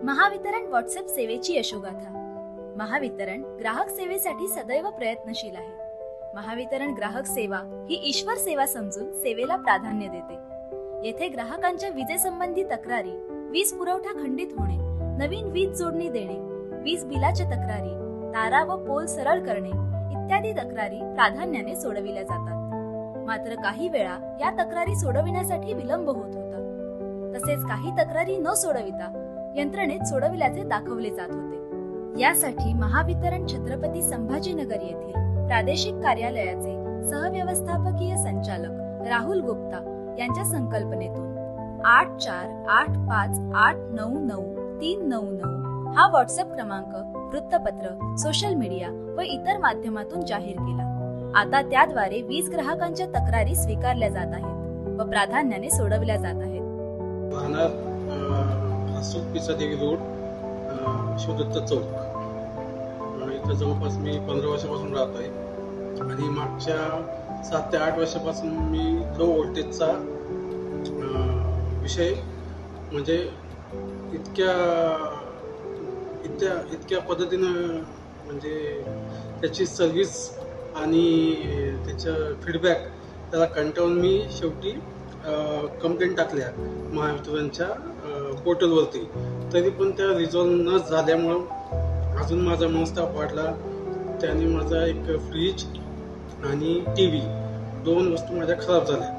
Mahavitaran WhatsApp सेवेची यशोगाथा। महावितरण ग्राहक सेवेसाठी सदैव प्रयत्नशील आहे। महावितरण ग्राहक सेवा ही ईश्वर सेवा समजून सेवेला प्राधान्य देते। येथे ग्राहकांच्या विजेसंबंधी तक्रारी, वीज पुरवठा खंडित होणे, नवीन वीज जोडणी देणे, वीज बिलाच्या तक्रारी, तारा व पोल सरळ करणे इत्यादी तक्रारी प्राधान्याने सोडविल्या जातात। मात्र काही वेळा या तक्रारी सोडविण्यासाठी विलंब होत होता। तसेच काही तक्रारी न सोडविता यंत्रणेत सोडविल्याचे दाखवले जात होते। यासाठी महावितरण छत्रपती संभाजीनगर येथील प्रादेशिक कार्यालयाचे सहव्यवस्थापकीय संचालक राहुल गुप्ता यांच्या संकल्पनेतून 8485899399 हा व्हॉट्सअप क्रमांक वृत्तपत्र, सोशल मीडिया व इतर माध्यमातून जाहीर केला। आता त्याद्वारे वीज ग्राहकांच्या तक्रारी स्वीकारल्या जात आहेत व प्राधान्याने सोडवल्या जात आहेत। देवी रोड, शिवदत्त चौक इथं जवळपास मी 15 वर्षापासून राहत आहे आणि मागच्या 7 ते 8 वर्षापासून मी लो व्होल्टेजचा विषय म्हणजे इतक्या पद्धतीनं म्हणजे त्याची सर्व्हिस आणि त्याचं फीडबॅक त्याला कंटाळून मी शेवटी कंप्लेंट टाकल्या महावितरणच्या पोर्टलवरती। तरी पण त्या रिझॉल्व न झाल्यामुळं अजून माझा मनस्ताप वाढला। त्याने माझा एक फ्रीज आणि TV 2 वस्तू माझ्या खराब झाल्या।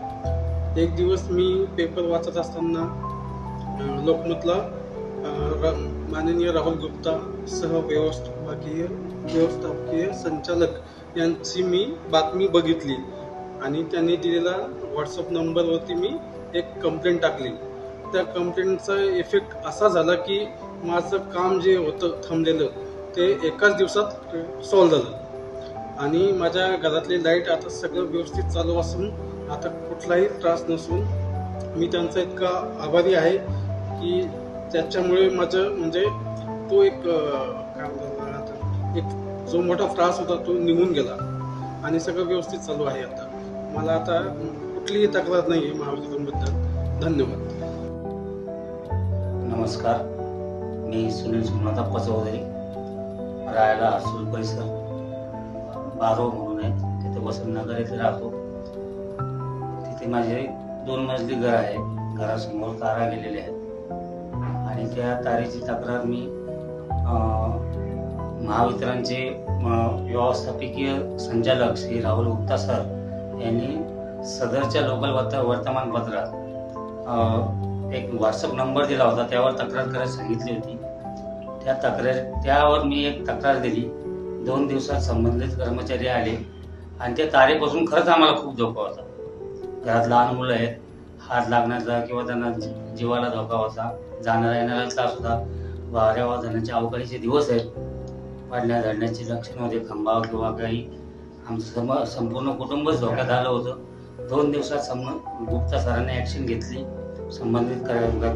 एक दिवस मी पेपर वाचत असताना लोकमतला माननीय राहुल गुप्ता व्यवस्थापकीय संचालक यांची मी बातमी बघितली आणि त्यांनी दिलेला व्हॉट्सअप नंबरवरती मी एक कंप्लेंट टाकली। त्या कंप्लेंटचा इफेक्ट असा झाला की माझं काम जे होतं थांबलेलं ते एकाच दिवसात सॉल्व्ह झालं आणि माझ्या घरातली लाईट आता सगळं व्यवस्थित चालू असून आता कुठलाही त्रास नसून मी त्यांचा इतका आभारी आहे की त्याच्यामुळे माझं म्हणजे तो एक जो मोठा त्रास होता तो निघून गेला आणि सगळं व्यवस्थित चालू आहे। आता मला आता कुठलीही तक्रार नाही आहे महावितरणबद्दल। धन्यवाद। नमस्कार, मी सुनील सोमनाथ चौधरी, राहायला हसूल परिसर बारो म्हणून आहे, तिथे वसंतनगर येथे राहतो। तिथे माझे 2 मजली घर आहे। घरासमोर तारा गेलेल्या आहेत आणि त्या तारेची तक्रार मी महावितरणचे व्यवस्थापकीय संचालक श्री राहुल गुप्ता सर यांनी सदरच्या लोकल वर्तमानपत्रात एक व्हॉट्सअप नंबर दिला होता, त्यावर तक्रार करायला सांगितली होती। त्यावर मी एक तक्रार दिली। 2 दिवसात संबंधित कर्मचारी आले आणि त्या तारेपासून खरंच आम्हाला खूप धोका होता। घरात लहान मुलं आहेत, हात लागण्याचा किंवा त्यांना जीवाला धोका होता, जाणारा येणारा त्रास होता। वाऱ्या वादळाचे अवकाळीचे दिवस आहेत, पडण्या झडण्याची लक्षणं होते, खंबा किंवा काही आमचं संपूर्ण कुटुंबच धोक्यात आलं होतं। 2 दिवसात गुप्ता सरांनी ॲक्शन घेतली, संबंधित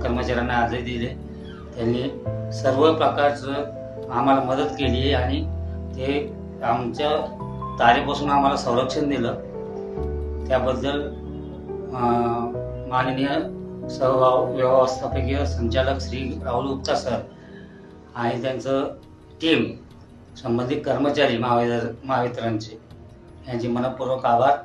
कर्मचाऱ्यांना आदेश दिले, त्यांनी सर्व प्रकारचं आम्हाला मदत केली आणि ते आमच्या तारेपासून आम्हाला संरक्षण दिलं। त्याबद्दल माननीय व्यवस्थापकीय संचालक श्री राहुल गुप्ता सर आणि त्यांचं टीम, संबंधित कर्मचारी महावितरणचे यांचे मनपूर्वक आभार।